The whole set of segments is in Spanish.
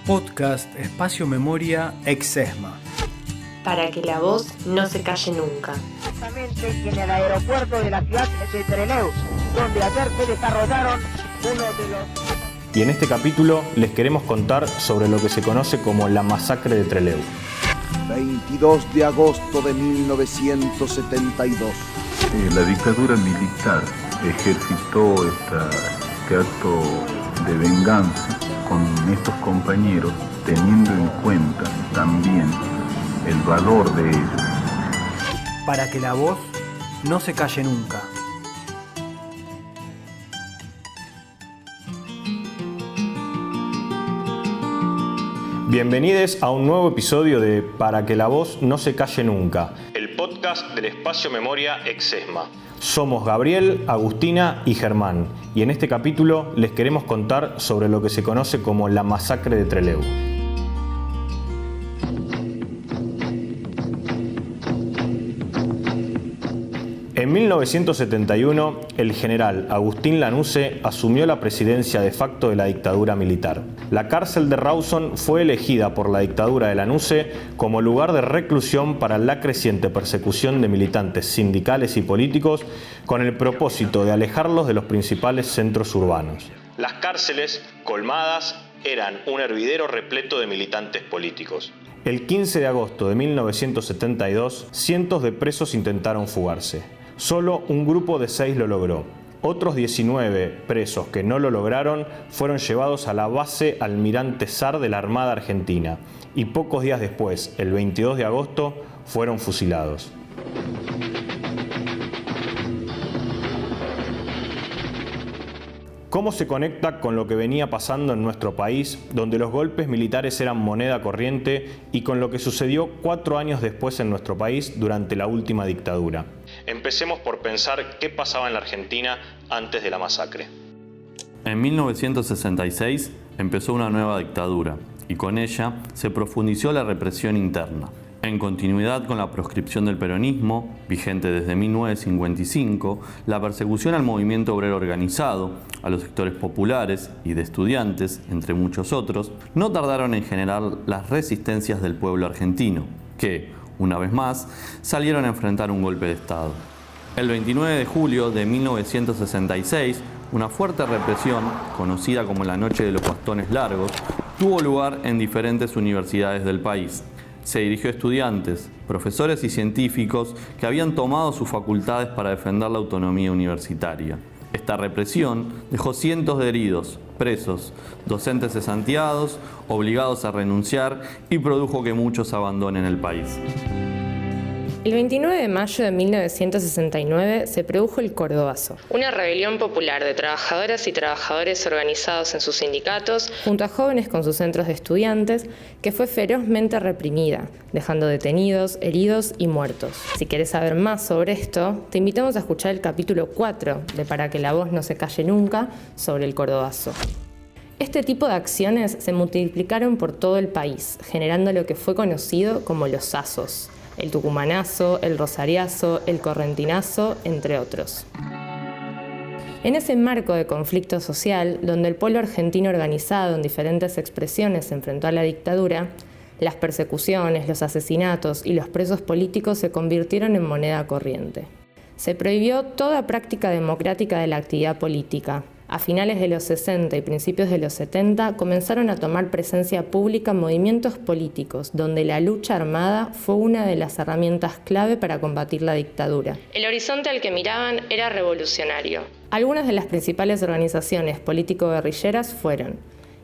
Podcast Espacio Memoria Exesma. Para que la voz no se calle nunca. Exactamente en el aeropuerto de la ciudad de Trelew, donde ayer se desarrollaron uno de los... Y en este capítulo les queremos contar sobre lo que se conoce como la masacre de Trelew. 22 de agosto de 1972. La dictadura militar ejercitó este acto de venganza con estos compañeros, teniendo en cuenta también el valor de ellos. Para que la voz no se calle nunca. Bienvenidos a un nuevo episodio de Para que la voz no se calle nunca, el podcast del Espacio Memoria Exesma. Somos Gabriel, Agustina y Germán, y en este capítulo les queremos contar sobre lo que se conoce como la masacre de Trelew. En 1971, el general Agustín Lanusse asumió la presidencia de facto de la dictadura militar. La cárcel de Rawson fue elegida por la dictadura de Lanusse como lugar de reclusión para la creciente persecución de militantes sindicales y políticos, con el propósito de alejarlos de los principales centros urbanos. Las cárceles, colmadas, eran un hervidero repleto de militantes políticos. El 15 de agosto de 1972, cientos de presos intentaron fugarse. Solo un grupo de 6 lo logró. Otros 19 presos que no lo lograron fueron llevados a la base Almirante Sar de la Armada Argentina y pocos días después, el 22 de agosto, fueron fusilados. ¿Cómo se conecta con lo que venía pasando en nuestro país, donde los golpes militares eran moneda corriente, y con lo que sucedió 4 años después en nuestro país durante la última dictadura? Empecemos por pensar qué pasaba en la Argentina antes de la masacre. En 1966 empezó una nueva dictadura y con ella se profundizó la represión interna. En continuidad con la proscripción del peronismo, vigente desde 1955, la persecución al movimiento obrero organizado, a los sectores populares y de estudiantes, entre muchos otros, no tardaron en generar las resistencias del pueblo argentino, que, una vez más, salieron a enfrentar un golpe de Estado. El 29 de julio de 1966, una fuerte represión, conocida como la Noche de los Bastones Largos, tuvo lugar en diferentes universidades del país. Se dirigió a estudiantes, profesores y científicos que habían tomado sus facultades para defender la autonomía universitaria. Esta represión dejó cientos de heridos, presos, docentes cesanteados, obligados a renunciar y produjo que muchos abandonen el país. El 29 de mayo de 1969 se produjo el Cordobazo, una rebelión popular de trabajadoras y trabajadores organizados en sus sindicatos, junto a jóvenes con sus centros de estudiantes, que fue ferozmente reprimida, dejando detenidos, heridos y muertos. Si querés saber más sobre esto, te invitamos a escuchar el capítulo 4 de Para que la voz no se calle nunca sobre el Cordobazo. Este tipo de acciones se multiplicaron por todo el país, generando lo que fue conocido como los Sazos. El tucumanazo, el rosariazo, el correntinazo, entre otros. En ese marco de conflicto social, donde el pueblo argentino organizado en diferentes expresiones se enfrentó a la dictadura, las persecuciones, los asesinatos y los presos políticos se convirtieron en moneda corriente. Se prohibió toda práctica democrática de la actividad política. A finales de los 60 y principios de los 70 comenzaron a tomar presencia pública movimientos políticos, donde la lucha armada fue una de las herramientas clave para combatir la dictadura. El horizonte al que miraban era revolucionario. Algunas de las principales organizaciones político-guerrilleras fueron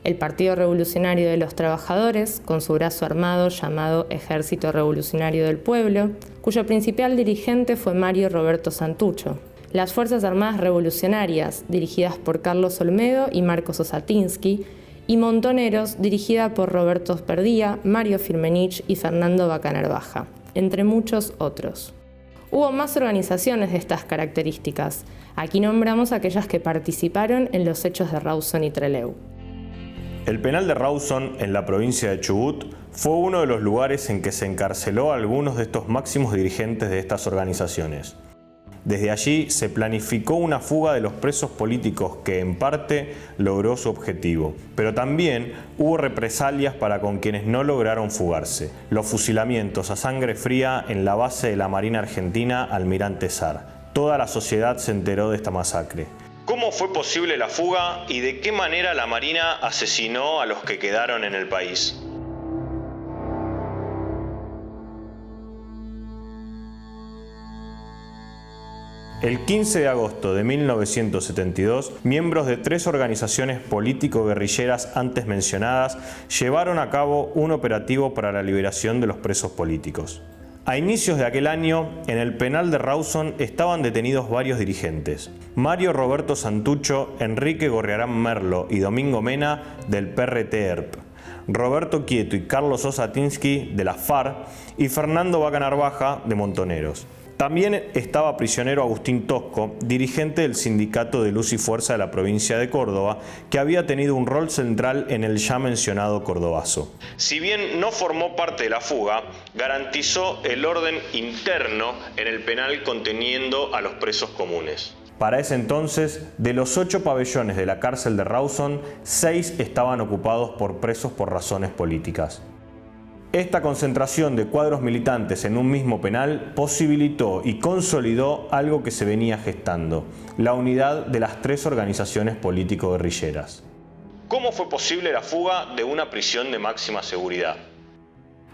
el Partido Revolucionario de los Trabajadores, con su brazo armado llamado Ejército Revolucionario del Pueblo, cuyo principal dirigente fue Mario Roberto Santucho. Las Fuerzas Armadas Revolucionarias, dirigidas por Carlos Olmedo y Marcos Osatinsky, y Montoneros, dirigida por Roberto Perdía, Mario Firmenich y Fernando Bacanarvaja, entre muchos otros. Hubo más organizaciones de estas características. Aquí nombramos aquellas que participaron en los hechos de Rawson y Trelew. El penal de Rawson, en la provincia de Chubut, fue uno de los lugares en que se encarceló a algunos de estos máximos dirigentes de estas organizaciones. Desde allí se planificó una fuga de los presos políticos que en parte logró su objetivo, pero también hubo represalias para con quienes no lograron fugarse. Los fusilamientos a sangre fría en la base de la Marina Argentina Almirante Sar. Toda la sociedad se enteró de esta masacre. ¿Cómo fue posible la fuga y de qué manera la Marina asesinó a los que quedaron en el país? El 15 de agosto de 1972, miembros de 3 organizaciones político-guerrilleras antes mencionadas llevaron a cabo un operativo para la liberación de los presos políticos. A inicios de aquel año, en el penal de Rawson estaban detenidos varios dirigentes: Mario Roberto Santucho, Enrique Gorriarán Merlo y Domingo Mena del PRT-ERP, Roberto Quieto y Carlos Osatinsky de la FARC y Fernando Vaca Narvaja de Montoneros. También estaba prisionero Agustín Tosco, dirigente del Sindicato de Luz y Fuerza de la provincia de Córdoba, que había tenido un rol central en el ya mencionado Cordobazo. Si bien no formó parte de la fuga, garantizó el orden interno en el penal conteniendo a los presos comunes. Para ese entonces, de los 8 pabellones de la cárcel de Rawson, 6 estaban ocupados por presos por razones políticas. Esta concentración de cuadros militantes en un mismo penal posibilitó y consolidó algo que se venía gestando: la unidad de las 3 organizaciones político-guerrilleras. ¿Cómo fue posible la fuga de una prisión de máxima seguridad?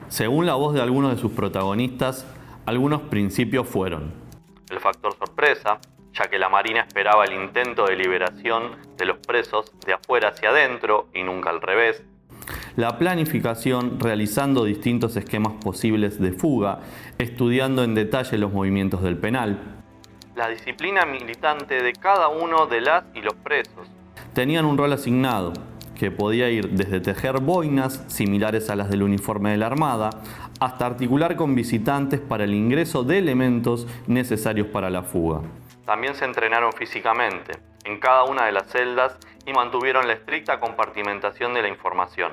Según la voz de algunos de sus protagonistas, algunos principios fueron el factor sorpresa, ya que la Marina esperaba el intento de liberación de los presos de afuera hacia adentro y nunca al revés; la planificación, realizando distintos esquemas posibles de fuga, estudiando en detalle los movimientos del penal; la disciplina militante de cada uno de las y los presos. Tenían un rol asignado, que podía ir desde tejer boinas similares a las del uniforme de la Armada, hasta articular con visitantes para el ingreso de elementos necesarios para la fuga. También se entrenaron físicamente en cada una de las celdas y mantuvieron la estricta compartimentación de la información.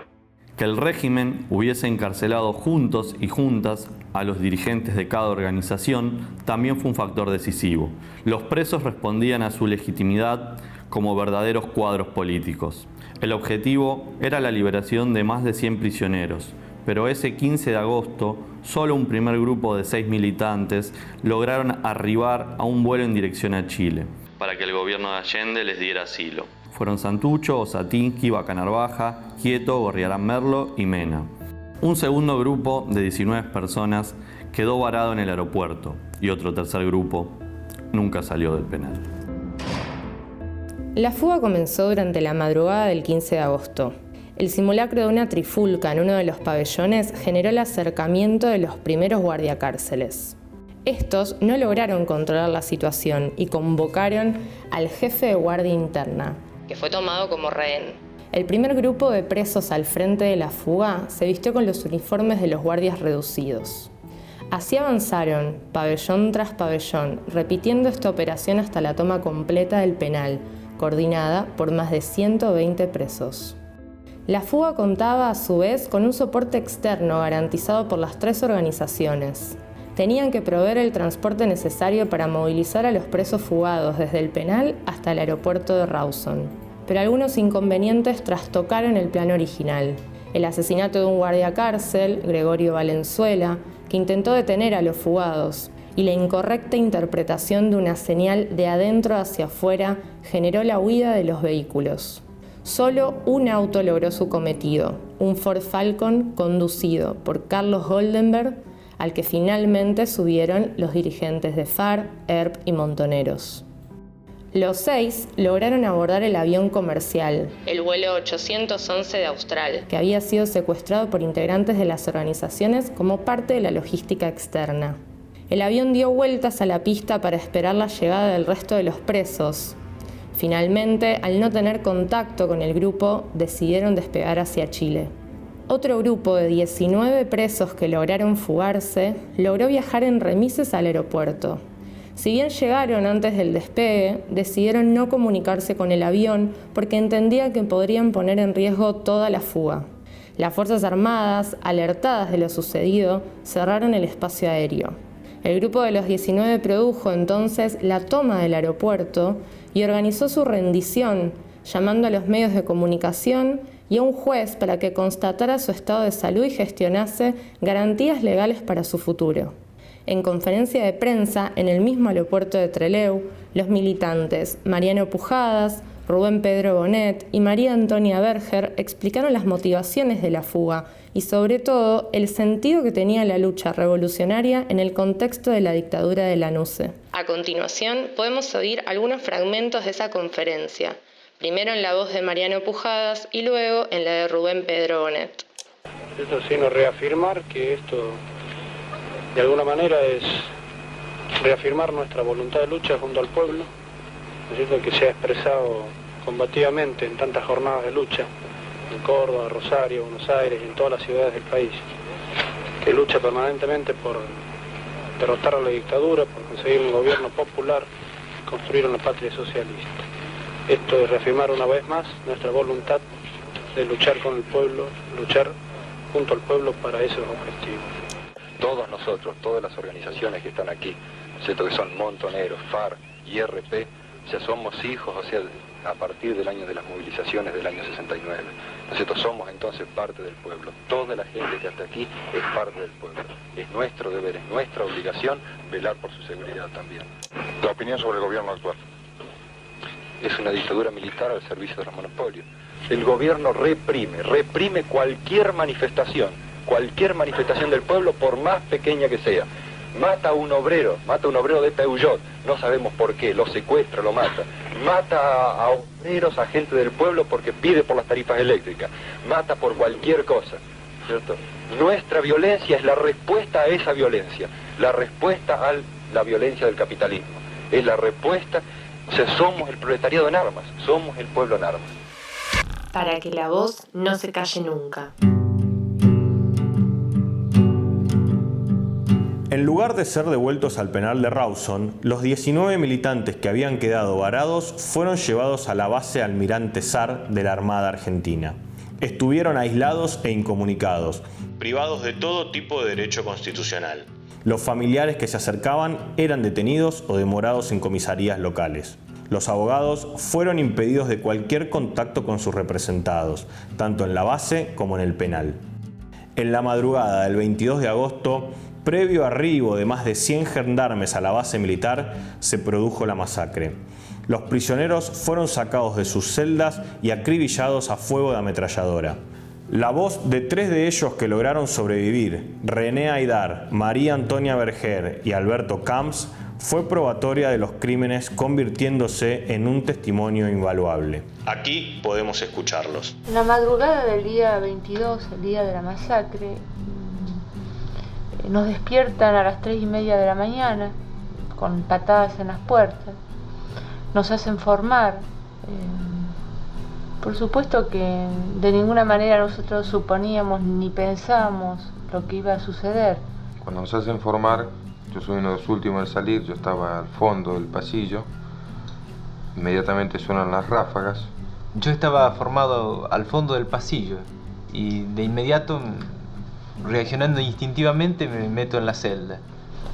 Que el régimen hubiese encarcelado juntos y juntas a los dirigentes de cada organización también fue un factor decisivo. Los presos respondían a su legitimidad como verdaderos cuadros políticos. El objetivo era la liberación de más de 100 prisioneros, pero ese 15 de agosto solo un primer grupo de 6 militantes lograron arribar a un vuelo en dirección a Chile, para que el gobierno de Allende les diera asilo. Fueron Santucho, Osatinsky, Vaca Narvaja, Quieto, Gorriarán Merlo y Mena. Un segundo grupo de 19 personas quedó varado en el aeropuerto y otro tercer grupo nunca salió del penal. La fuga comenzó durante la madrugada del 15 de agosto. El simulacro de una trifulca en uno de los pabellones generó el acercamiento de los primeros guardiacárceles. Estos no lograron controlar la situación y convocaron al jefe de guardia interna, que fue tomado como rehén. El primer grupo de presos al frente de la fuga se vistió con los uniformes de los guardias reducidos. Así avanzaron, pabellón tras pabellón, repitiendo esta operación hasta la toma completa del penal, coordinada por más de 120 presos. La fuga contaba a su vez con un soporte externo garantizado por las 3 organizaciones. Tenían que proveer el transporte necesario para movilizar a los presos fugados desde el penal hasta el aeropuerto de Rawson. Pero algunos inconvenientes trastocaron el plan original. El asesinato de un guardiacárcel, Gregorio Valenzuela, que intentó detener a los fugados, y la incorrecta interpretación de una señal de adentro hacia afuera generó la huida de los vehículos. Solo un auto logró su cometido, un Ford Falcon conducido por Carlos Goldenberg, al que finalmente subieron los dirigentes de FARC, ERP y Montoneros. Los 6 lograron abordar el avión comercial, el vuelo 811 de Austral, que había sido secuestrado por integrantes de las organizaciones como parte de la logística externa. El avión dio vueltas a la pista para esperar la llegada del resto de los presos. Finalmente, al no tener contacto con el grupo, decidieron despegar hacia Chile. Otro grupo de 19 presos que lograron fugarse logró viajar en remises al aeropuerto. Si bien llegaron antes del despegue, decidieron no comunicarse con el avión porque entendían que podrían poner en riesgo toda la fuga. Las Fuerzas Armadas, alertadas de lo sucedido, cerraron el espacio aéreo. El grupo de los 19 produjo entonces la toma del aeropuerto y organizó su rendición, llamando a los medios de comunicación y a un juez para que constatara su estado de salud y gestionase garantías legales para su futuro. En conferencia de prensa en el mismo aeropuerto de Trelew, los militantes Mariano Pujadas, Rubén Pedro Bonet y María Antonia Berger explicaron las motivaciones de la fuga y sobre todo el sentido que tenía la lucha revolucionaria en el contexto de la dictadura de la NUCE. A continuación podemos oír algunos fragmentos de esa conferencia, primero en la voz de Mariano Pujadas y luego en la de Rubén Pedro Bonet. Esto sino reafirmar que esto de alguna manera es reafirmar nuestra voluntad de lucha junto al pueblo, ¿no es cierto?, que se ha expresado combativamente en tantas jornadas de lucha, en Córdoba, Rosario, Buenos Aires y en todas las ciudades del país, que lucha permanentemente por derrotar a la dictadura, por conseguir un gobierno popular y construir una patria socialista. Esto es reafirmar una vez más nuestra voluntad de luchar con el pueblo, luchar junto al pueblo para esos objetivos. Todos nosotros, todas las organizaciones que están aquí, ¿cierto?, que son Montoneros, FARC, IRP, o sea, somos hijos, o sea, a partir del año de las movilizaciones del año 69. Nosotros somos entonces parte del pueblo. Toda la gente que está aquí es parte del pueblo. Es nuestro deber, es nuestra obligación velar por su seguridad también. ¿Tu opinión sobre el gobierno actual? Es una dictadura militar al servicio de los monopolios. El gobierno reprime cualquier manifestación del pueblo, por más pequeña que sea. Mata a un obrero de Peugeot, no sabemos por qué, lo secuestra, lo mata. Mata a obreros, a gente del pueblo porque pide por las tarifas eléctricas. Mata por cualquier cosa, ¿cierto? Nuestra violencia es la respuesta a esa violencia, la respuesta a la violencia del capitalismo. Es la respuesta, o sea, somos el proletariado en armas, somos el pueblo en armas. Para que la voz no se calle nunca. En lugar de ser devueltos al penal de Rawson, los 19 militantes que habían quedado varados fueron llevados a la base Almirante Sar de la Armada Argentina. Estuvieron aislados e incomunicados, privados de todo tipo de derecho constitucional. Los familiares que se acercaban eran detenidos o demorados en comisarías locales. Los abogados fueron impedidos de cualquier contacto con sus representados, tanto en la base como en el penal. En la madrugada del 22 de agosto, previo arribo de más de 100 gendarmes a la base militar, se produjo la masacre. Los prisioneros fueron sacados de sus celdas y acribillados a fuego de ametralladora. La voz de 3 de ellos que lograron sobrevivir, René Aydar, María Antonia Berger y Alberto Camps, fue probatoria de los crímenes, convirtiéndose en un testimonio invaluable. Aquí podemos escucharlos. En la madrugada del día 22, el día de la masacre, nos despiertan a las 3:30 de la mañana con patadas en las puertas, nos hacen formar. Por supuesto que de ninguna manera nosotros suponíamos ni pensábamos lo que iba a suceder. Cuando nos hacen formar, yo soy uno de los últimos en salir, yo estaba al fondo del pasillo, inmediatamente suenan las ráfagas. Yo estaba formado al fondo del pasillo y de inmediato, reaccionando instintivamente, me meto en la celda.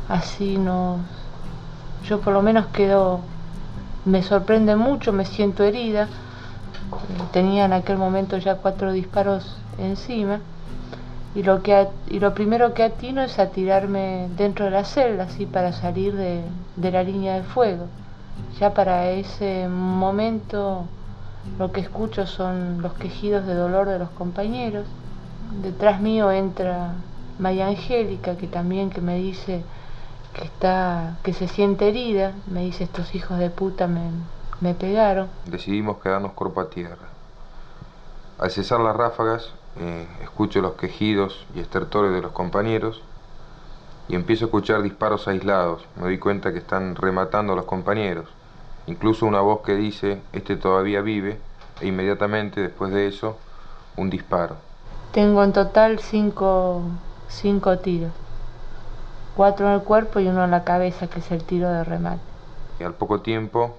Así yo por lo menos me sorprende mucho, me siento herida. Tenía en aquel momento ya 4 disparos encima y lo primero que atino es a tirarme dentro de la celda, así para salir de la línea de fuego. Ya para ese momento lo que escucho son los quejidos de dolor de los compañeros. Detrás mío entra María Angélica, que me dice que se siente herida. Me dice: estos hijos de puta me pegaron. Decidimos quedarnos cuerpo a tierra. Al cesar las ráfagas, escucho los quejidos y estertores de los compañeros y empiezo a escuchar disparos aislados. Me doy cuenta que están rematando a los compañeros. Incluso una voz que dice: este todavía vive, e inmediatamente después de eso, un disparo. Tengo en total 5 tiros. 4 en el cuerpo y 1 en la cabeza, que es el tiro de remate. Y al poco tiempo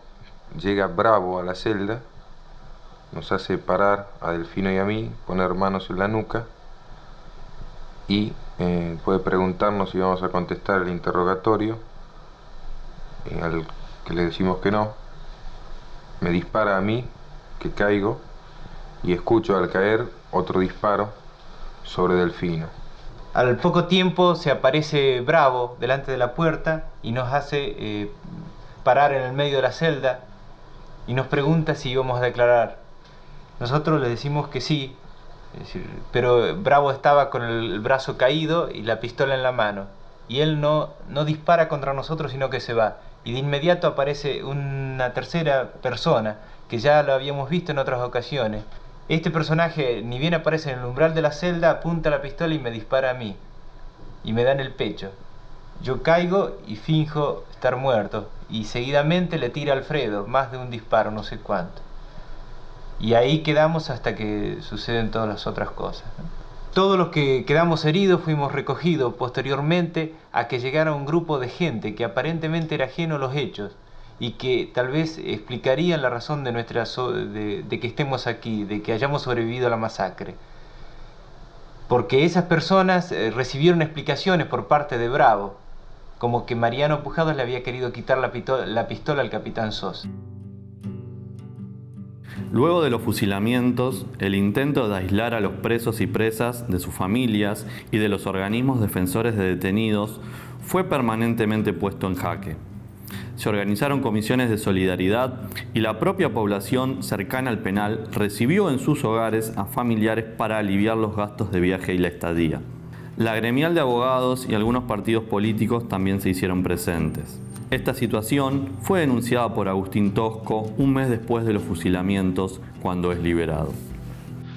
llega Bravo a la celda, nos hace parar a Delfino y a mí, poner manos en la nuca y puede preguntarnos si vamos a contestar el interrogatorio, al que le decimos que no. Me dispara a mí, que caigo, y escucho al caer otro disparo sobre Delfino. Al poco tiempo se aparece Bravo delante de la puerta y nos hace parar en el medio de la celda y nos pregunta si íbamos a declarar. Nosotros le decimos que sí, pero Bravo estaba con el brazo caído y la pistola en la mano. Y él no dispara contra nosotros, sino que se va. Y de inmediato aparece una tercera persona, que ya lo habíamos visto en otras ocasiones. Este personaje, ni bien aparece en el umbral de la celda, apunta la pistola y me dispara a mí. Y me da en el pecho. Yo caigo y finjo estar muerto. Y seguidamente le tira a Alfredo, más de un disparo, no sé cuánto. Y ahí quedamos hasta que suceden todas las otras cosas, ¿no? Todos los que quedamos heridos fuimos recogidos posteriormente a que llegara un grupo de gente que aparentemente era ajeno a los hechos y que tal vez explicarían la razón de de que estemos aquí, de que hayamos sobrevivido a la masacre. Porque esas personas recibieron explicaciones por parte de Bravo, como que Mariano Pujados le había querido quitar la pistola al capitán Sosa. Luego de los fusilamientos, el intento de aislar a los presos y presas de sus familias y de los organismos defensores de detenidos fue permanentemente puesto en jaque. Se organizaron comisiones de solidaridad y la propia población cercana al penal recibió en sus hogares a familiares para aliviar los gastos de viaje y la estadía. La gremial de abogados y algunos partidos políticos también se hicieron presentes. Esta situación fue denunciada por Agustín Tosco un mes después de los fusilamientos, cuando es liberado.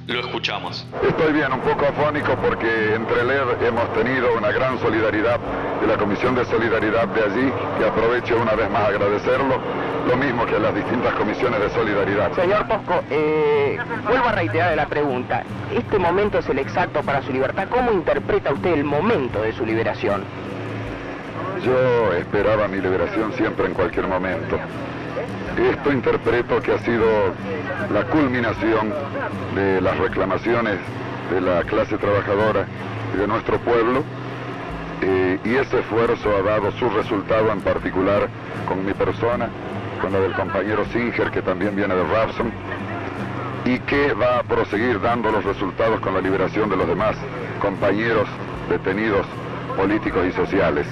Lo escuchamos. Estoy bien, un poco afónico porque entre LER hemos tenido una gran solidaridad de la Comisión de Solidaridad de allí, y aprovecho una vez más a agradecerlo, lo mismo que a las distintas comisiones de solidaridad. Señor Tosco, vuelvo a reiterar la pregunta. ¿Este momento es el exacto para su libertad? ¿Cómo interpreta usted el momento de su liberación? Yo esperaba mi liberación siempre, en cualquier momento. Esto interpreto que ha sido la culminación de las reclamaciones de la clase trabajadora y de nuestro pueblo, y ese esfuerzo ha dado su resultado, en particular con mi persona, con la del compañero Singer, que también viene de Rawson, y que va a proseguir dando los resultados con la liberación de los demás compañeros detenidos políticos y sociales.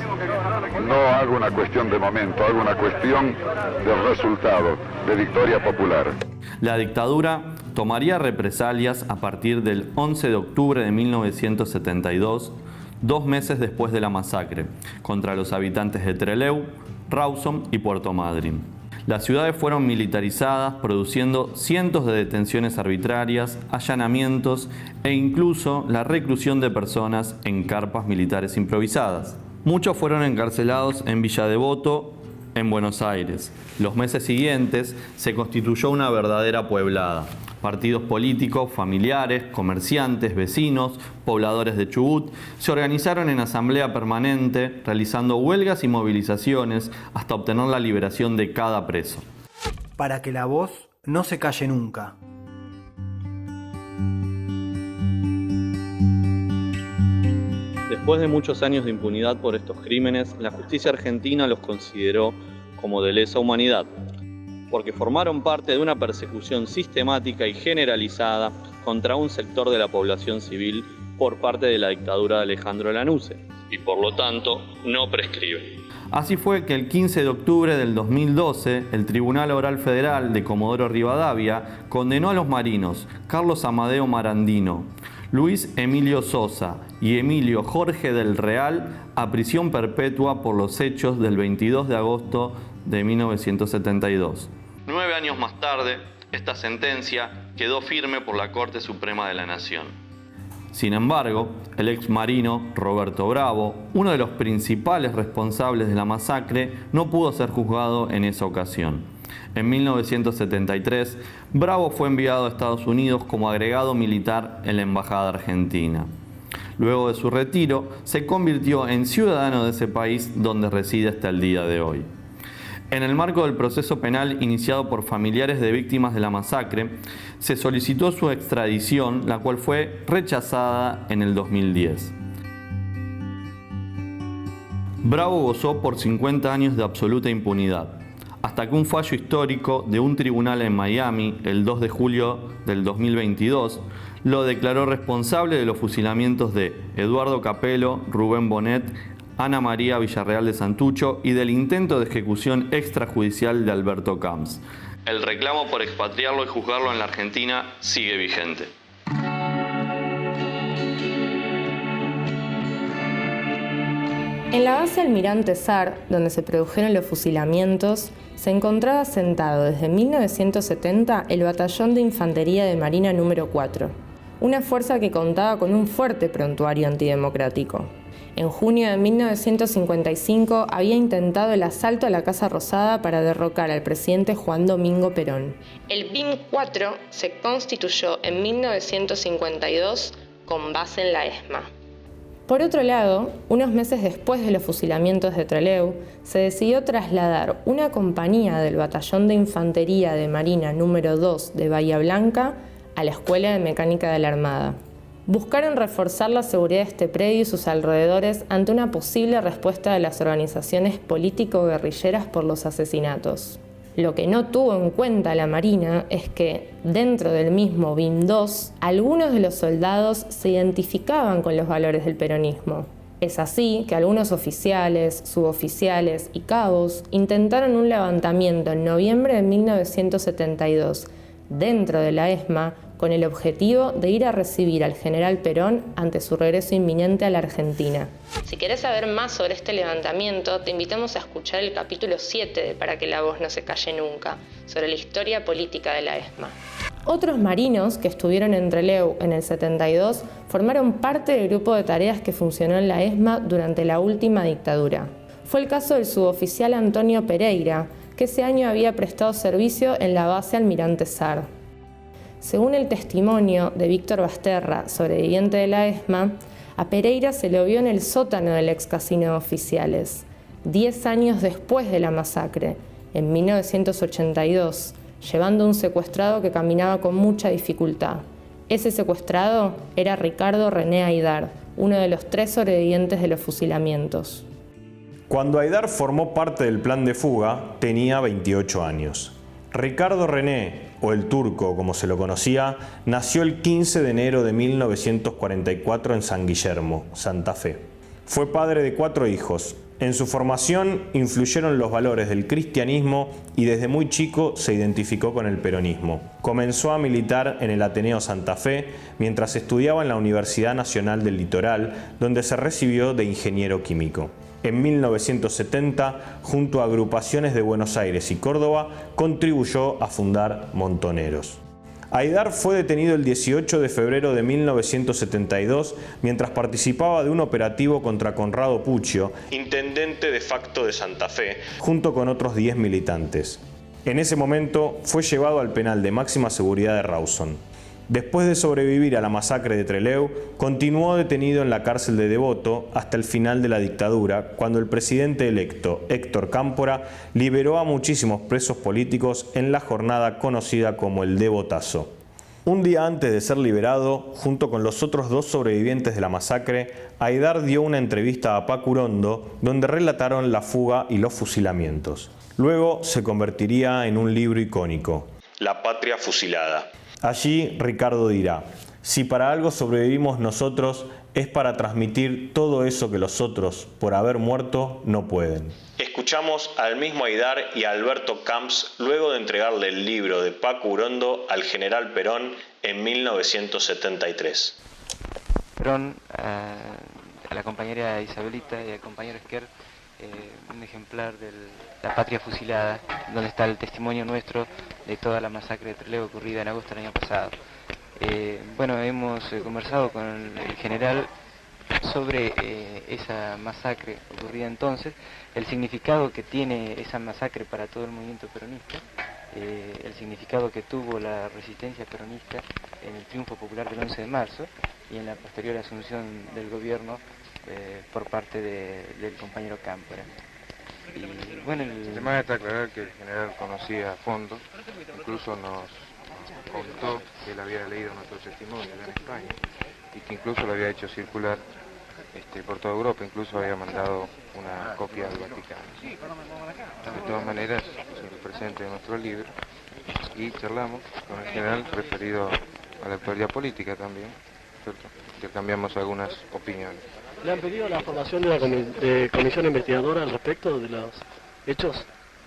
No hago una cuestión de momento, hago una cuestión de resultado, de victoria popular. La dictadura tomaría represalias a partir del 11 de octubre de 1972, 2 meses después de la masacre, contra los habitantes de Trelew, Rawson y Puerto Madryn. Las ciudades fueron militarizadas, produciendo cientos de detenciones arbitrarias, allanamientos e incluso la reclusión de personas en carpas militares improvisadas. Muchos fueron encarcelados en Villa Devoto, en Buenos Aires. Los meses siguientes se constituyó una verdadera pueblada. Partidos políticos, familiares, comerciantes, vecinos, pobladores de Chubut se organizaron en asamblea permanente, realizando huelgas y movilizaciones hasta obtener la liberación de cada preso. Para que la voz no se calle nunca. Después de muchos años de impunidad por estos crímenes, la justicia argentina los consideró como de lesa humanidad, porque formaron parte de una persecución sistemática y generalizada contra un sector de la población civil por parte de la dictadura de Alejandro Lanusse, y por lo tanto no prescriben. Así fue que el 15 de octubre del 2012, el Tribunal Oral Federal de Comodoro Rivadavia condenó a los marinos Carlos Amadeo Marandino, Luis Emilio Sosa y Emilio Jorge del Real a prisión perpetua por los hechos del 22 de agosto de 1972. 9 años más tarde, esta sentencia quedó firme por la Corte Suprema de la Nación. Sin embargo, el ex marino Roberto Bravo, uno de los principales responsables de la masacre, no pudo ser juzgado en esa ocasión. En 1973, Bravo fue enviado a Estados Unidos como agregado militar en la Embajada Argentina. Luego de su retiro, se convirtió en ciudadano de ese país, donde reside hasta el día de hoy. En el marco del proceso penal iniciado por familiares de víctimas de la masacre, se solicitó su extradición, la cual fue rechazada en el 2010. Bravo gozó por 50 años de absoluta impunidad, hasta que un fallo histórico de un tribunal en Miami, el 2 de julio del 2022, lo declaró responsable de los fusilamientos de Eduardo Capello, Rubén Bonet, Ana María Villarreal de Santucho y del intento de ejecución extrajudicial de Alberto Camps. El reclamo por expatriarlo y juzgarlo en la Argentina sigue vigente. En la base Almirante Sar, donde se produjeron los fusilamientos, se encontraba sentado desde 1970 el Batallón de Infantería de Marina número 4, una fuerza que contaba con un fuerte prontuario antidemocrático. En junio de 1955 había intentado el asalto a la Casa Rosada para derrocar al presidente Juan Domingo Perón. El BIM 4 se constituyó en 1952 con base en la ESMA. Por otro lado, unos meses después de los fusilamientos de Trelew, se decidió trasladar una compañía del Batallón de Infantería de Marina número 2 de Bahía Blanca a la Escuela de Mecánica de la Armada. Buscaron reforzar la seguridad de este predio y sus alrededores ante una posible respuesta de las organizaciones político-guerrilleras por los asesinatos. Lo que no tuvo en cuenta la Marina es que, dentro del mismo BIM 2, algunos de los soldados se identificaban con los valores del peronismo. Es así que algunos oficiales, suboficiales y cabos intentaron un levantamiento en noviembre de 1972 dentro de la ESMA con el objetivo de ir a recibir al general Perón ante su regreso inminente a la Argentina. Si querés saber más sobre este levantamiento, te invitamos a escuchar el capítulo 7 de Para que la voz no se calle nunca, sobre la historia política de la ESMA. Otros marinos que estuvieron en Trelew en el 72 formaron parte del grupo de tareas que funcionó en la ESMA durante la última dictadura. Fue el caso del suboficial Antonio Pereira, que ese año había prestado servicio en la base Almirante Sar. Según el testimonio de Víctor Basterra, sobreviviente de la ESMA, a Pereira se lo vio en el sótano del ex casino de oficiales, 10 años después de la masacre, en 1982, llevando un secuestrado que caminaba con mucha dificultad. Ese secuestrado era Ricardo René Aydar, uno de los 3 sobrevivientes de los fusilamientos. Cuando Aydar formó parte del plan de fuga, tenía 28 años. Ricardo René, o el Turco como se lo conocía, nació el 15 de enero de 1944 en San Guillermo, Santa Fe. Fue padre de 4 hijos. En su formación influyeron los valores del cristianismo y desde muy chico se identificó con el peronismo. Comenzó a militar en el Ateneo Santa Fe mientras estudiaba en la Universidad Nacional del Litoral, donde se recibió de ingeniero químico. En 1970, junto a agrupaciones de Buenos Aires y Córdoba, contribuyó a fundar Montoneros. Aydar fue detenido el 18 de febrero de 1972 mientras participaba de un operativo contra Conrado Puccio, intendente de facto de Santa Fe, junto con otros 10 militantes. En ese momento fue llevado al penal de máxima seguridad de Rawson. Después de sobrevivir a la masacre de Trelew, continuó detenido en la cárcel de Devoto hasta el final de la dictadura, cuando el presidente electo, Héctor Cámpora, liberó a muchísimos presos políticos en la jornada conocida como el Devotazo. Un día antes de ser liberado, junto con los otros 2 sobrevivientes de la masacre, Aydar dio una entrevista a Paco Urondo, donde relataron la fuga y los fusilamientos. Luego se convertiría en un libro icónico, La Patria Fusilada. Allí Ricardo dirá: si para algo sobrevivimos nosotros es para transmitir todo eso que los otros, por haber muerto, no pueden. Escuchamos al mismo Aydar y a Alberto Camps luego de entregarle el libro de Paco Urondo al general Perón en 1973. Perón, a la compañera Isabelita y al compañero Esquer, un ejemplar de La Patria Fusilada, donde está el testimonio nuestro de toda la masacre de Trelew ocurrida en agosto del año pasado. Bueno, hemos conversado con el general sobre esa masacre ocurrida entonces, el significado que tiene esa masacre para todo el movimiento peronista, el significado que tuvo la resistencia peronista en el triunfo popular del 11 de marzo y en la posterior asunción del gobierno por parte del compañero Cámpora. Y bueno, Además está aclarar que el general conocía a fondo, incluso nos contó que él había leído nuestro testimonio en España y que incluso lo había hecho circular por toda Europa, incluso había mandado una copia al Vaticano. De todas maneras, se lo presente en nuestro libro y charlamos con el general referido a la actualidad política también, ¿cierto? Intercambiamos algunas opiniones. ¿Le han pedido la formación de una comisión investigadora al respecto de los hechos?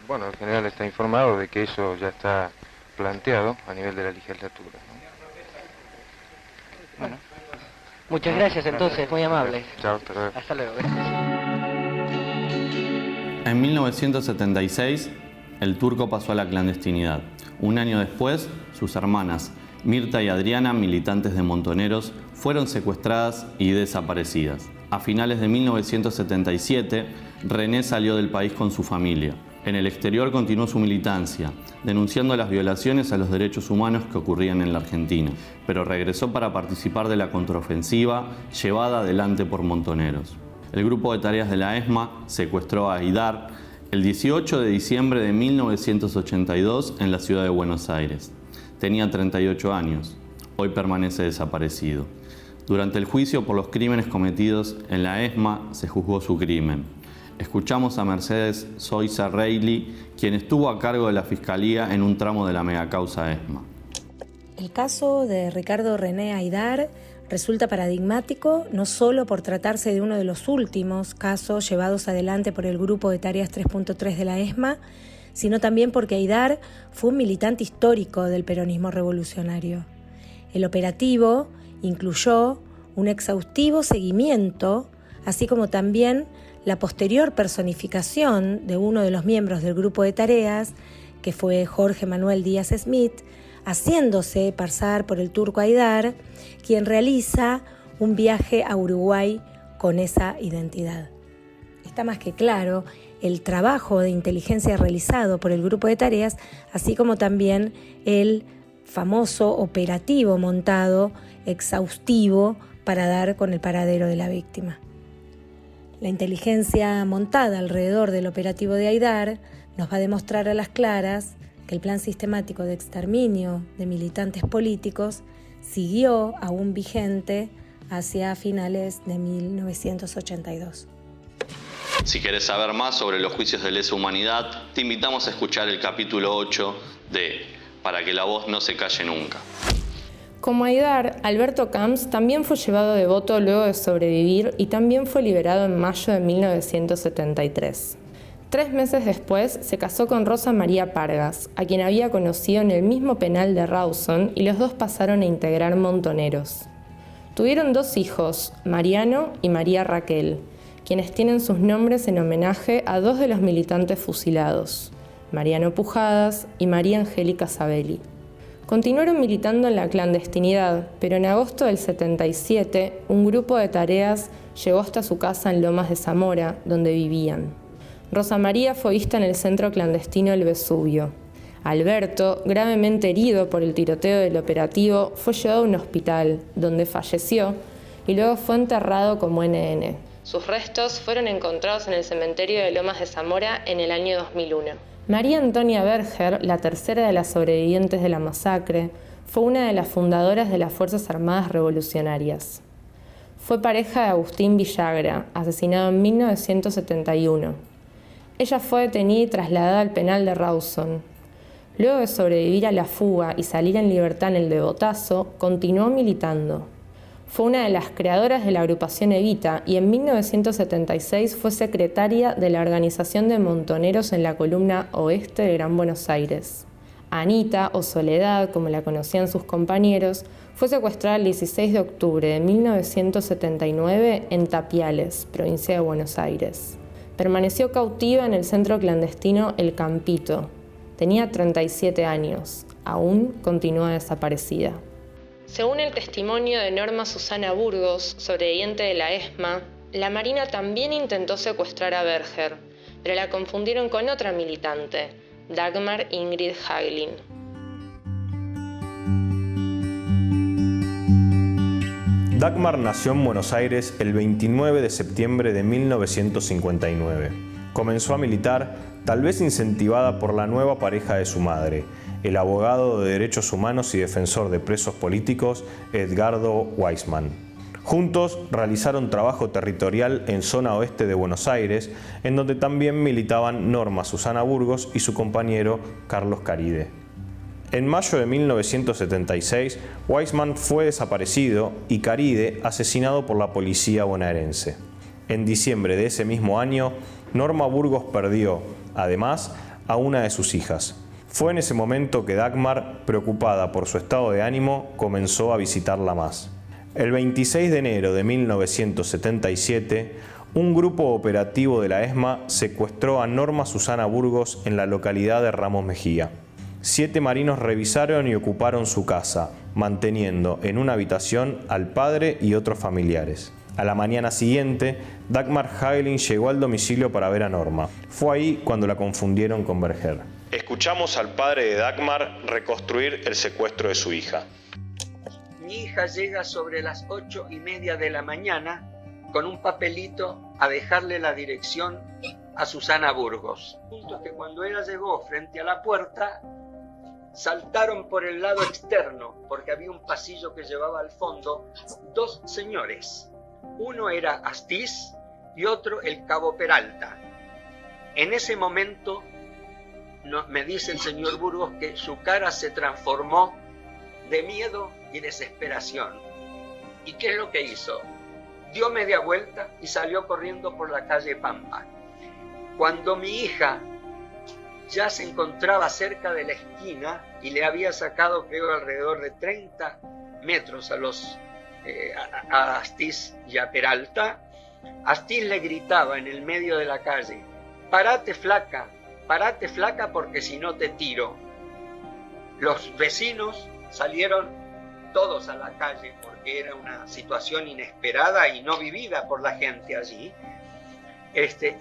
Bueno, el general está informado de que eso ya está planteado a nivel de la legislatura, ¿no? Bueno, muchas gracias entonces, muy amable. Chao, hasta luego. Hasta luego. En 1976, el turco pasó a la clandestinidad. Un año después, sus hermanas Mirta y Adriana, militantes de Montoneros, fueron secuestradas y desaparecidas. A finales de 1977, René salió del país con su familia. En el exterior continuó su militancia, denunciando las violaciones a los derechos humanos que ocurrían en la Argentina, pero regresó para participar de la contraofensiva llevada adelante por Montoneros. El grupo de tareas de la ESMA secuestró a Aidar el 18 de diciembre de 1982 en la ciudad de Buenos Aires. Tenía 38 años. Hoy permanece desaparecido. Durante el juicio por los crímenes cometidos en la ESMA se juzgó su crimen. Escuchamos a Mercedes Soiza Reilly, quien estuvo a cargo de la Fiscalía en un tramo de la megacausa ESMA. El caso de Ricardo René Aidar resulta paradigmático no solo por tratarse de uno de los últimos casos llevados adelante por el Grupo de Tareas 3.3 de la ESMA, sino también porque Aidar fue un militante histórico del peronismo revolucionario. El operativo incluyó un exhaustivo seguimiento, así como también la posterior personificación de uno de los miembros del grupo de tareas, que fue Jorge Manuel Díaz Smith, haciéndose pasar por el turco Aidar, quien realiza un viaje a Uruguay con esa identidad. Está más que claro el trabajo de inteligencia realizado por el grupo de tareas, así como también el famoso operativo montado exhaustivo para dar con el paradero de la víctima. La inteligencia montada alrededor del operativo de Aidar nos va a demostrar a las claras que el plan sistemático de exterminio de militantes políticos siguió aún vigente hacia finales de 1982. Si querés saber más sobre los juicios de lesa humanidad, te invitamos a escuchar el capítulo 8 de Para que la voz no se calle nunca. Como Aidar, Alberto Camps también fue llevado de voto luego de sobrevivir y también fue liberado en mayo de 1973. 3 meses después se casó con Rosa María Pargas, a quien había conocido en el mismo penal de Rawson, y los dos pasaron a integrar Montoneros. Tuvieron 2 hijos, Mariano y María Raquel, quienes tienen sus nombres en homenaje a 2 de los militantes fusilados, Mariano Pujadas y María Angélica Sabelli. Continuaron militando en la clandestinidad, pero en agosto del 77, un grupo de tareas llegó hasta su casa en Lomas de Zamora, donde vivían. Rosa María fue vista en el centro clandestino El Vesubio. Alberto, gravemente herido por el tiroteo del operativo, fue llevado a un hospital, donde falleció, y luego fue enterrado como NN. Sus restos fueron encontrados en el cementerio de Lomas de Zamora en el año 2001. María Antonia Berger, la tercera de las sobrevivientes de la masacre, fue una de las fundadoras de las Fuerzas Armadas Revolucionarias. Fue pareja de Agustín Villagra, asesinado en 1971. Ella fue detenida y trasladada al penal de Rawson. Luego de sobrevivir a la fuga y salir en libertad en el de Botazo, continuó militando. Fue una de las creadoras de la agrupación Evita y en 1976 fue secretaria de la organización de Montoneros en la columna Oeste de Gran Buenos Aires. Anita, o Soledad, como la conocían sus compañeros, fue secuestrada el 16 de octubre de 1979 en Tapiales, provincia de Buenos Aires. Permaneció cautiva en el centro clandestino El Campito. Tenía 37 años. Aún continúa desaparecida. Según el testimonio de Norma Susana Burgos, sobreviviente de la ESMA, la Marina también intentó secuestrar a Berger, pero la confundieron con otra militante, Dagmar Ingrid Hagelin. Dagmar nació en Buenos Aires el 29 de septiembre de 1959. Comenzó a militar, tal vez incentivada por la nueva pareja de su madre, el abogado de derechos humanos y defensor de presos políticos Edgardo Weissman. Juntos realizaron trabajo territorial en zona oeste de Buenos Aires, en donde también militaban Norma Susana Burgos y su compañero Carlos Caride. En mayo de 1976, Weissman fue desaparecido y Caride asesinado por la policía bonaerense. En diciembre de ese mismo año, Norma Burgos perdió, además, a una de sus hijas. Fue en ese momento que Dagmar, preocupada por su estado de ánimo, comenzó a visitarla más. El 26 de enero de 1977, un grupo operativo de la ESMA secuestró a Norma Susana Burgos en la localidad de Ramos Mejía. 7 marinos revisaron y ocuparon su casa, manteniendo en una habitación al padre y otros familiares. A la mañana siguiente, Dagmar Hagelin llegó al domicilio para ver a Norma. Fue ahí cuando la confundieron con Berger. Escuchamos al padre de Dagmar reconstruir el secuestro de su hija. Mi hija llega sobre las 8:30 de la mañana con un papelito a dejarle la dirección a Susana Burgos. Punto que cuando ella llegó frente a la puerta, saltaron por el lado externo, porque había un pasillo que llevaba al fondo, 2 señores. Uno era Astiz y otro el cabo Peralta. En ese momento me dice el señor Burgos que su cara se transformó de miedo y desesperación. ¿Y qué es lo que hizo? Dio media vuelta y salió corriendo por la calle Pampa. Cuando mi hija ya se encontraba cerca de la esquina y le había sacado, creo, alrededor de 30 metros a Astiz y a Peralta, Astiz le gritaba en el medio de la calle: parate flaca porque si no te tiro. Los vecinos salieron todos a la calle porque era una situación inesperada y no vivida por la gente allí,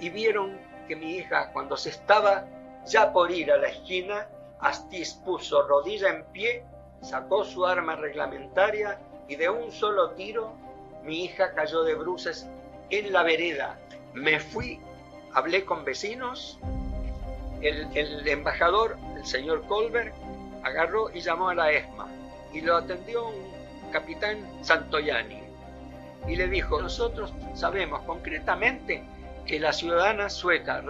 y vieron que mi hija, cuando se estaba ya por ir a la esquina, Astiz puso rodilla en pie, sacó su arma reglamentaria y de un solo tiro mi hija cayó de bruces en la vereda. Me fui, hablé con vecinos, el embajador, el señor Colbert, agarró y llamó a la ESMA y lo atendió un capitán Santoyani y le dijo: nosotros sabemos concretamente que la ciudadana sueca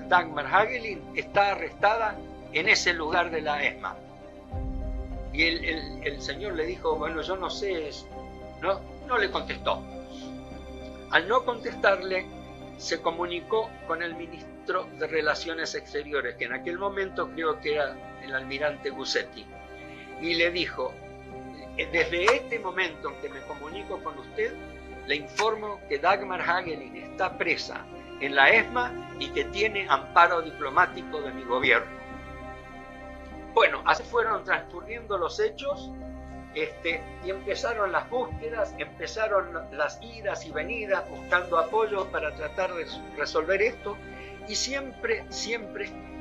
Dagmar Hagelin está arrestada en ese lugar de la ESMA. Y el señor le dijo: bueno, yo no sé, no le contestó. Al no contestarle, se comunicó con el ministro de Relaciones Exteriores, que en aquel momento creo que era el almirante Gussetti, y le dijo: desde este momento en que me comunico con usted, le informo que Dagmar Hagelin está presa en la ESMA y que tiene amparo diplomático de mi gobierno. Bueno, así fueron transcurriendo los hechos, y empezaron las búsquedas, empezaron las idas y venidas buscando apoyo para tratar de resolver esto, y siempre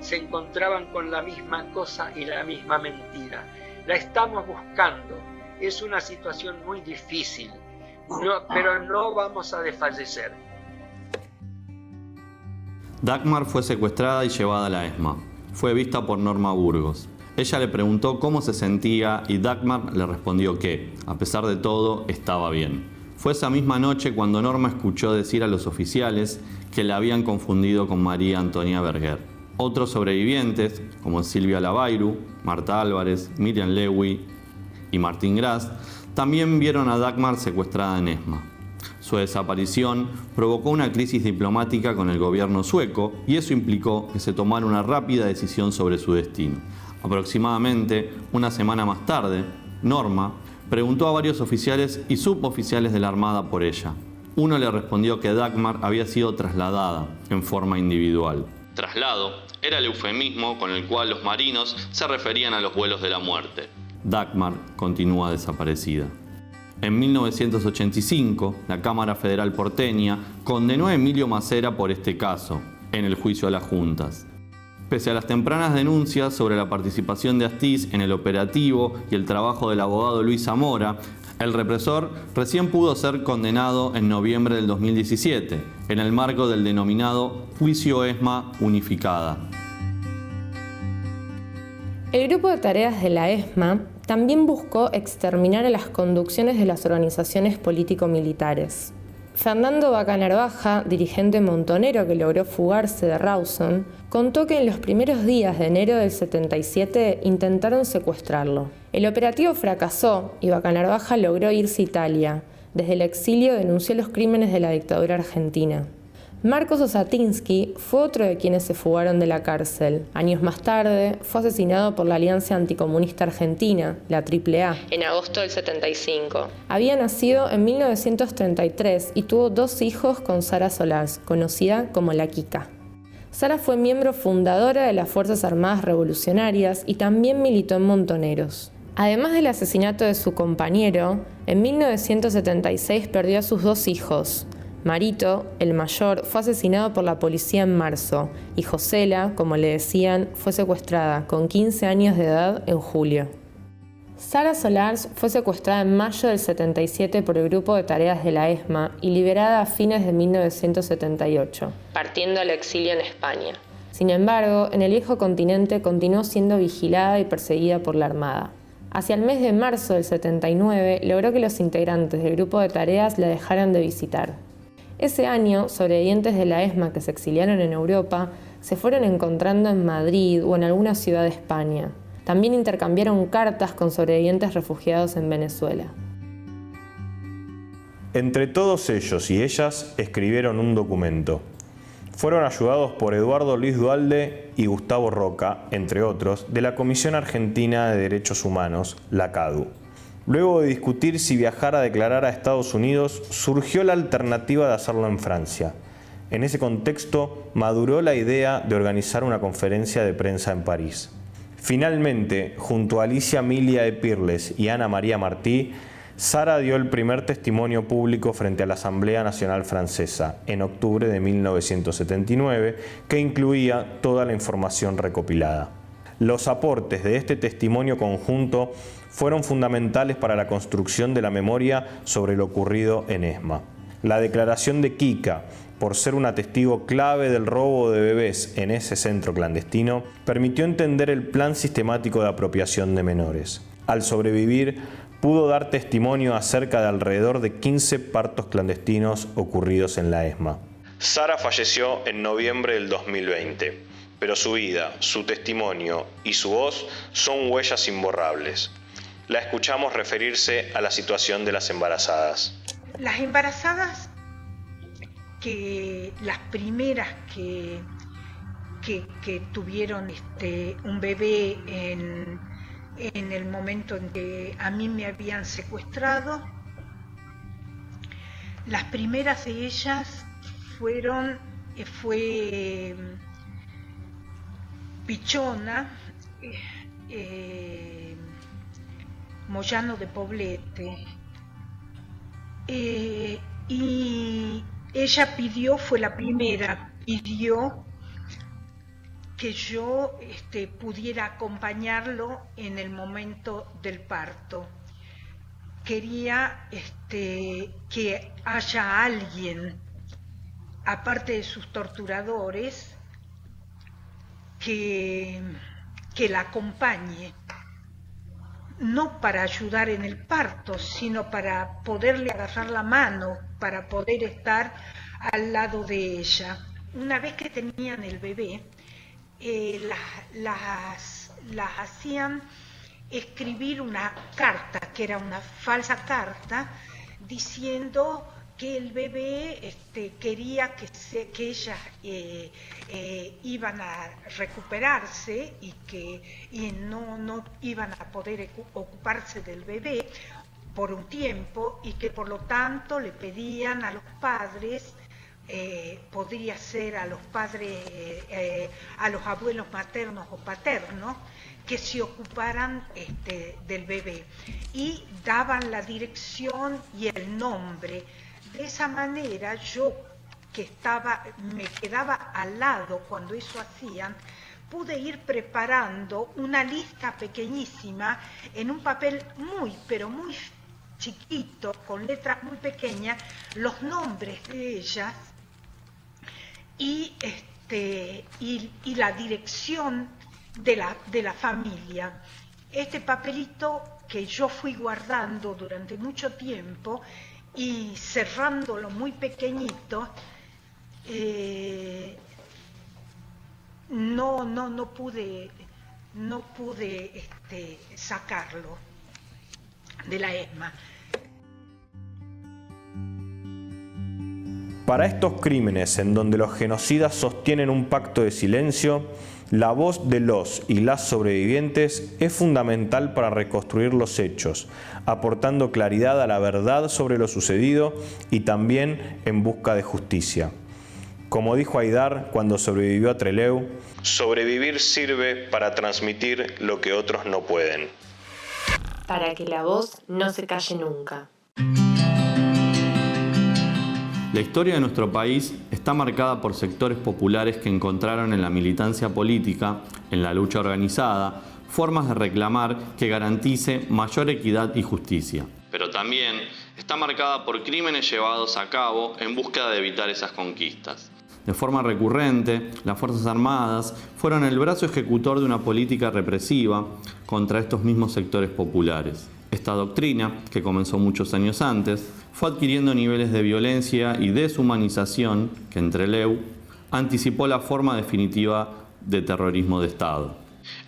se encontraban con la misma cosa y la misma mentira. La estamos buscando, es una situación muy difícil, pero no vamos a desfallecer. Dagmar fue secuestrada y llevada a la ESMA. Fue vista por Norma Burgos. Ella le preguntó cómo se sentía y Dagmar le respondió que, a pesar de todo, estaba bien. Fue esa misma noche cuando Norma escuchó decir a los oficiales que la habían confundido con María Antonia Berger. Otros sobrevivientes, como Silvia Lavairu, Marta Álvarez, Miriam Lewy y Martín Gras, también vieron a Dagmar secuestrada en ESMA. Su desaparición provocó una crisis diplomática con el gobierno sueco y eso implicó que se tomara una rápida decisión sobre su destino. Aproximadamente una semana más tarde, Norma preguntó a varios oficiales y suboficiales de la Armada por ella. Uno le respondió que Dagmar había sido trasladada en forma individual. Traslado era el eufemismo con el cual los marinos se referían a los vuelos de la muerte. Dagmar continúa desaparecida. En 1985, la Cámara Federal porteña condenó a Emilio Macera por este caso, en el juicio a las juntas. Pese a las tempranas denuncias sobre la participación de Astiz en el operativo y el trabajo del abogado Luis Zamora, el represor recién pudo ser condenado en noviembre del 2017, en el marco del denominado Juicio ESMA Unificada. El grupo de tareas de la ESMA También buscó exterminar a las conducciones de las organizaciones político-militares. Fernando Vaca Narvaja, dirigente montonero que logró fugarse de Rawson, contó que en los primeros días de enero del 77 intentaron secuestrarlo. El operativo fracasó y Vaca Narvaja logró irse a Italia. Desde el exilio denunció los crímenes de la dictadura argentina. Marcos Osatinsky fue otro de quienes se fugaron de la cárcel. Años más tarde, fue asesinado por la Alianza Anticomunista Argentina, la AAA, en agosto del 75. Había nacido en 1933 y tuvo 2 hijos con Sara Solars, conocida como la Kika. Sara fue miembro fundadora de las Fuerzas Armadas Revolucionarias y también militó en Montoneros. Además del asesinato de su compañero, en 1976 perdió a sus 2 hijos. Marito, el mayor, fue asesinado por la policía en marzo y Josela, como le decían, fue secuestrada con 15 años de edad en julio. Sara Solars fue secuestrada en mayo del 77 por el grupo de tareas de la ESMA y liberada a fines de 1978, partiendo al exilio en España. Sin embargo, en el viejo continente continuó siendo vigilada y perseguida por la Armada. Hacia el mes de marzo del 79 logró que los integrantes del grupo de tareas la dejaran de visitar. Ese año, sobrevivientes de la ESMA que se exiliaron en Europa se fueron encontrando en Madrid o en alguna ciudad de España. También intercambiaron cartas con sobrevivientes refugiados en Venezuela. Entre todos ellos y ellas escribieron un documento. Fueron ayudados por Eduardo Luis Duhalde y Gustavo Roca, entre otros, de la Comisión Argentina de Derechos Humanos, la CADU. Luego de discutir si viajar a declarar a Estados Unidos, surgió la alternativa de hacerlo en Francia. En ese contexto, maduró la idea de organizar una conferencia de prensa en París. Finalmente, junto a Alicia Milia de Pirles y Ana María Martí, Sara dio el primer testimonio público frente a la Asamblea Nacional Francesa en octubre de 1979, que incluía toda la información recopilada. Los aportes de este testimonio conjunto fueron fundamentales para la construcción de la memoria sobre lo ocurrido en ESMA. La declaración de Kika, por ser una testigo clave del robo de bebés en ese centro clandestino, permitió entender el plan sistemático de apropiación de menores. Al sobrevivir, pudo dar testimonio acerca de alrededor de 15 partos clandestinos ocurridos en la ESMA. Sara falleció en noviembre del 2020, pero su vida, su testimonio y su voz son huellas imborrables. La escuchamos referirse a la situación de las embarazadas. Las embarazadas, que las primeras que tuvieron un bebé en el momento en que a mí me habían secuestrado, las primeras de ellas fue Pichona, Moyano de Poblete, y ella fue la primera, pidió que yo pudiera acompañarlo en el momento del parto. Quería que haya alguien, aparte de sus torturadores, que la acompañe, no para ayudar en el parto, sino para poderle agarrar la mano, para poder estar al lado de ella. Una vez que tenían el bebé, las hacían escribir una carta, que era una falsa carta, diciendo que el bebé quería que ellas iban a recuperarse y no iban a poder ocuparse del bebé por un tiempo, y que por lo tanto le pedían a los padres, podría ser a los padres, a los abuelos maternos o paternos, que se ocuparan del bebé, y daban la dirección y el nombre. De esa manera yo, me quedaba al lado cuando eso hacían, pude ir preparando una lista pequeñísima en un papel pero muy chiquito, con letras muy pequeñas, los nombres de ellas y la dirección de la familia. Este papelito que yo fui guardando durante mucho tiempo y cerrándolo muy pequeñito, no pude sacarlo de la ESMA. Para estos crímenes en donde los genocidas sostienen un pacto de silencio, la voz de los y las sobrevivientes es fundamental para reconstruir los hechos, aportando claridad a la verdad sobre lo sucedido y también en busca de justicia. Como dijo Haidar cuando sobrevivió a Trelew, sobrevivir sirve para transmitir lo que otros no pueden. Para que la voz no se calle nunca. La historia de nuestro país está marcada por sectores populares que encontraron en la militancia política, en la lucha organizada, formas de reclamar que garantice mayor equidad y justicia. Pero también está marcada por crímenes llevados a cabo en búsqueda de evitar esas conquistas. De forma recurrente, las Fuerzas Armadas fueron el brazo ejecutor de una política represiva contra estos mismos sectores populares. Esta doctrina, que comenzó muchos años antes, fue adquiriendo niveles de violencia y deshumanización que en Trelew anticipó la forma definitiva de terrorismo de Estado.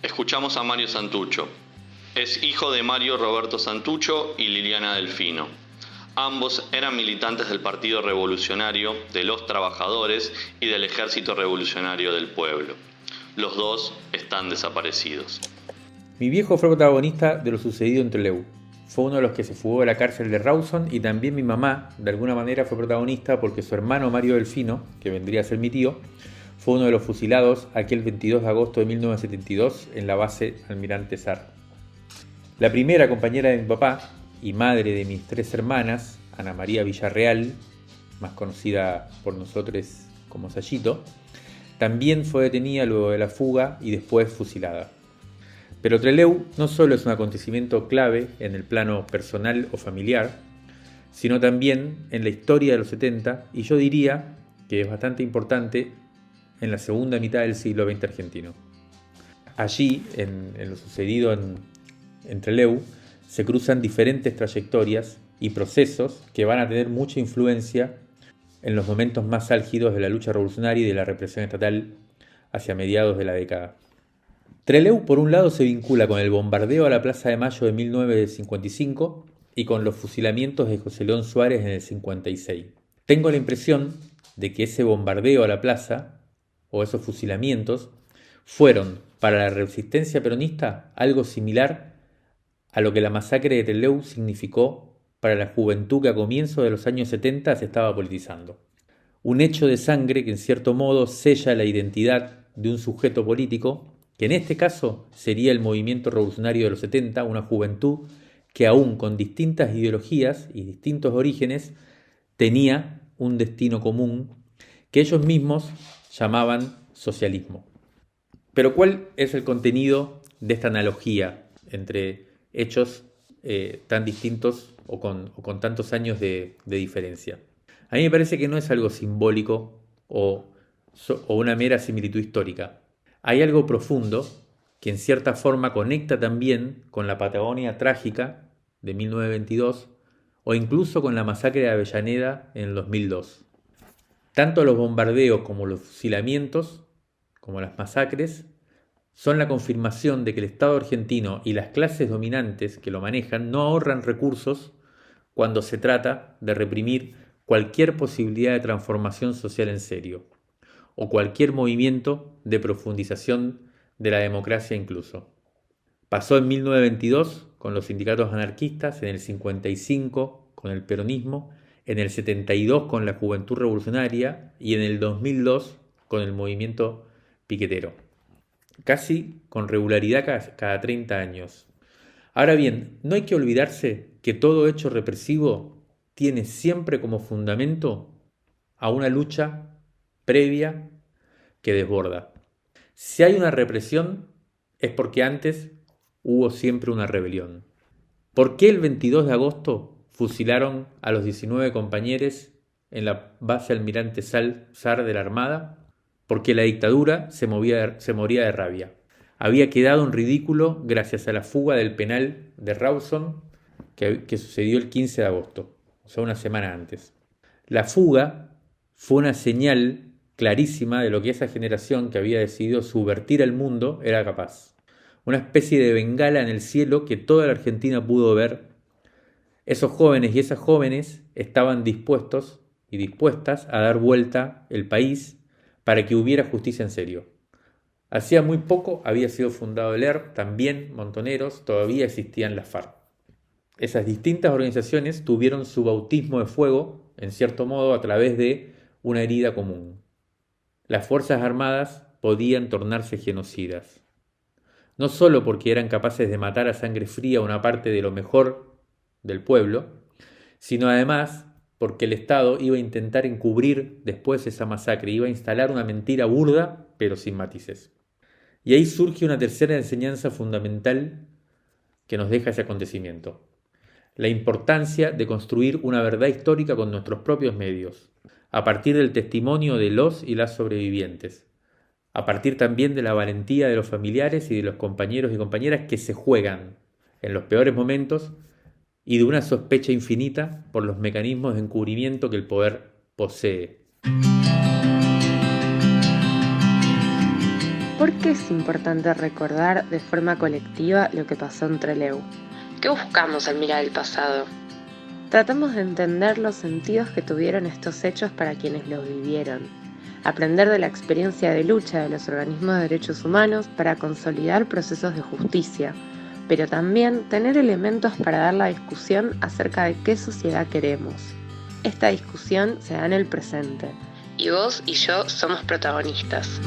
Escuchamos a Mario Santucho. Es hijo de Mario Roberto Santucho y Liliana Delfino. Ambos eran militantes del Partido Revolucionario, de los Trabajadores y del Ejército Revolucionario del Pueblo. Los dos están desaparecidos. Mi viejo fue protagonista de lo sucedido en Trelew. Fue uno de los que se fugó de la cárcel de Rawson, y también mi mamá, de alguna manera, fue protagonista porque su hermano Mario Delfino, que vendría a ser mi tío, fue uno de los fusilados aquel 22 de agosto de 1972 en la base Almirante Sar. La primera compañera de mi papá y madre de mis 3 hermanas, Ana María Villarreal, más conocida por nosotros como Sayito, también fue detenida luego de la fuga y después fusilada. Pero Trelew no solo es un acontecimiento clave en el plano personal o familiar, sino también en la historia de los 70, y yo diría que es bastante importante en la segunda mitad del siglo XX argentino. Allí, en lo sucedido en Trelew, se cruzan diferentes trayectorias y procesos que van a tener mucha influencia en los momentos más álgidos de la lucha revolucionaria y de la represión estatal hacia mediados de la década. Trelew, por un lado, se vincula con el bombardeo a la Plaza de Mayo de 1955 y con los fusilamientos de José León Suárez en el 56. Tengo la impresión de que ese bombardeo a la plaza, o esos fusilamientos, fueron para la resistencia peronista algo similar a lo que la masacre de Trelew significó para la juventud que a comienzos de los años 70 se estaba politizando. Un hecho de sangre que en cierto modo sella la identidad de un sujeto político, que en este caso sería el movimiento revolucionario de los 70, una juventud que aún con distintas ideologías y distintos orígenes tenía un destino común que ellos mismos llamaban socialismo. Pero ¿cuál es el contenido de esta analogía entre hechos tan distintos o con tantos años de diferencia? A mí me parece que no es algo simbólico o una mera similitud histórica. Hay algo profundo que en cierta forma conecta también con la Patagonia trágica de 1922 o incluso con la masacre de Avellaneda en el 2002. Tanto los bombardeos como los fusilamientos, como las masacres, son la confirmación de que el Estado argentino y las clases dominantes que lo manejan no ahorran recursos cuando se trata de reprimir cualquier posibilidad de transformación social en serio, o cualquier movimiento de profundización de la democracia incluso. Pasó en 1922 con los sindicatos anarquistas, en el 55 con el peronismo, en el 72 con la Juventud Revolucionaria y en el 2002 con el movimiento piquetero. Casi con regularidad cada 30 años. Ahora bien, no hay que olvidarse que todo hecho represivo tiene siempre como fundamento a una lucha previa que desborda. Si hay una represión es porque antes hubo siempre una rebelión. ¿Por qué el 22 de agosto fusilaron a los 19 compañeros en la base Almirante Sar de la Armada? Porque la dictadura se moría de rabia. había quedado en ridículo gracias a la fuga del penal de Rawson que sucedió el 15 de agosto, o sea, una semana antes. La fuga fue una señal clarísima de lo que esa generación que había decidido subvertir el mundo era capaz. Una especie de bengala en el cielo que toda la Argentina pudo ver. Esos jóvenes y esas jóvenes estaban dispuestos y dispuestas a dar vuelta el país para que hubiera justicia en serio. Hacía muy poco había sido fundado el ERP, también Montoneros, todavía existían las FARC. Esas distintas organizaciones tuvieron su bautismo de fuego, en cierto modo, a través de una herida común. Las Fuerzas Armadas podían tornarse genocidas. No solo porque eran capaces de matar a sangre fría una parte de lo mejor del pueblo, sino además porque el Estado iba a intentar encubrir después esa masacre, iba a instalar una mentira burda, pero sin matices. Y ahí surge una tercera enseñanza fundamental que nos deja ese acontecimiento. La importancia de construir una verdad histórica con nuestros propios medios, a partir del testimonio de los y las sobrevivientes, a partir también de la valentía de los familiares y de los compañeros y compañeras que se juegan en los peores momentos y de una sospecha infinita por los mecanismos de encubrimiento que el poder posee. ¿Por qué es importante recordar de forma colectiva lo que pasó en Trelew? ¿Qué buscamos al mirar el pasado? Tratamos de entender los sentidos que tuvieron estos hechos para quienes los vivieron, aprender de la experiencia de lucha de los organismos de derechos humanos para consolidar procesos de justicia, pero también tener elementos para dar la discusión acerca de qué sociedad queremos. Esta discusión se da en el presente, y vos y yo somos protagonistas.